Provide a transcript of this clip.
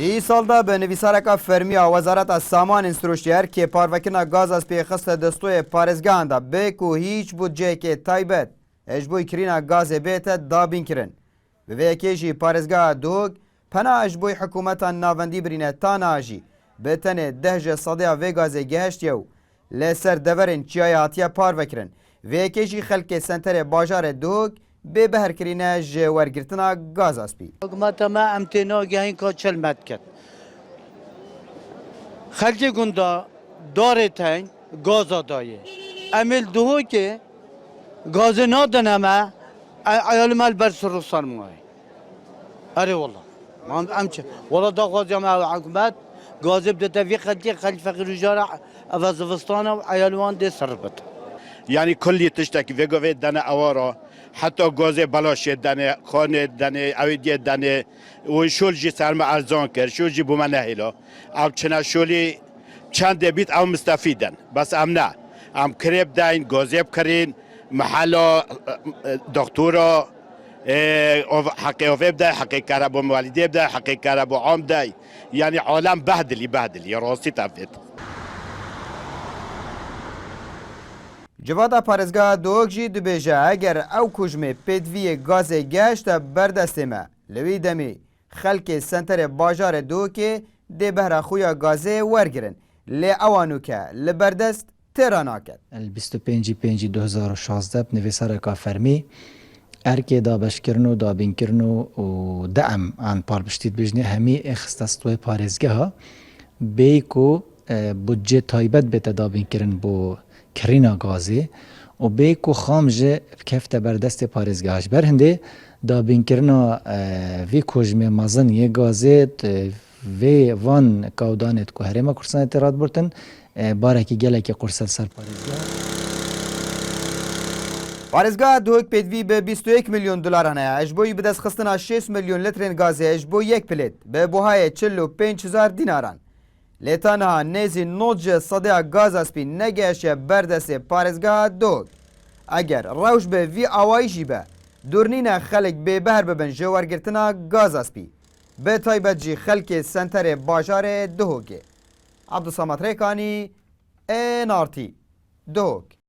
دی سال دا به نویسارکا فرمیا وزارت سامان سروشتیار که پاروکنا گاز از پیخست دستوی پارزگان دا بکو هیچ بودجه که تایبت اجبوی کرینا گاز بیت دابین کرن. به ویکیجی پارزگاه دوگ پنا اجبوی حکومتا ناوندی برینه تانا آجی بتنه دهج صدیا وی گازه گهشت یو لسر دورن چیای هاتیا پاروکرن. ویکیجی خلک سنتر باجار دوگ به بهر کرینه جوارگرتنا گاز اسپی. حکومت ما امتناع گهین که چل مد کرد. خلک گندا داره تین گاز دایه. امیل دوه که گاز نادن ما ایال مال برس روسان موی. اره والله. ما امچه. والله دا گازی ما حکومت گاز بدت وی خلک فقیر جارا وظیفستان و ایالوان ده سربت. یعنی کلی تشتکی وگوی دنه اوارا حتی گازه بلاش دنه خانه دنه اویدی دنه و شول جی سرم ارزان کرد شول جی بومن نهیلا ام چنا شولی چند بیت ام مستفیدن بس ام نه ام کریب داین گازه بکرین محلا دکتورا حقی اوفیب دای حقی کربو والدی دای حقی کربو عام دای یعنی عالم بهدلی راستی تفید جوادا پارزگاه دوگ جی دبیجه اگر او کجمه پیدوی گاز گشت بردسته ما لوی دمی خلک سنتر باجار دو که ده بهره خویا گازه ورگرن لی اوانو که لبردست ترانا کد. 25/5/2016 نویسارکا فرمی ارکی دابش کرنو دابین کرنو و دعم عن پالبشتید بجنه همی اخستستوی پارزگاه بیکو بودجه تایبت بیت دابین کرن بو کرینا گازی و بیکو خامجه کفت بردست پارزگاهش برهنده دابین کرنا وی کجمه مازن یه گازی وی وان کودانت که هرما کرسان اعتراض برتن بارکی گله که قرصل سر پارزگاه پارزگاه دوگ پیدوی به 21 میلیون دلار هنه اجبوی به دست خستنا 6 میلیون لیترین گازه اجبوی یک پلیت به بوهای 45,000 دیناران لیتانها نیزی نوچه صدیا گاز اسپی نگهشه بردست پارزگاه دوگ اگر روش به وی آوایشی به دورنین خلق به بهر ببن جوارگرتنا گاز اسپی به تایبت جی خلق سنتر باجار دوگه عبدالصمد ریکانی NRT دوگ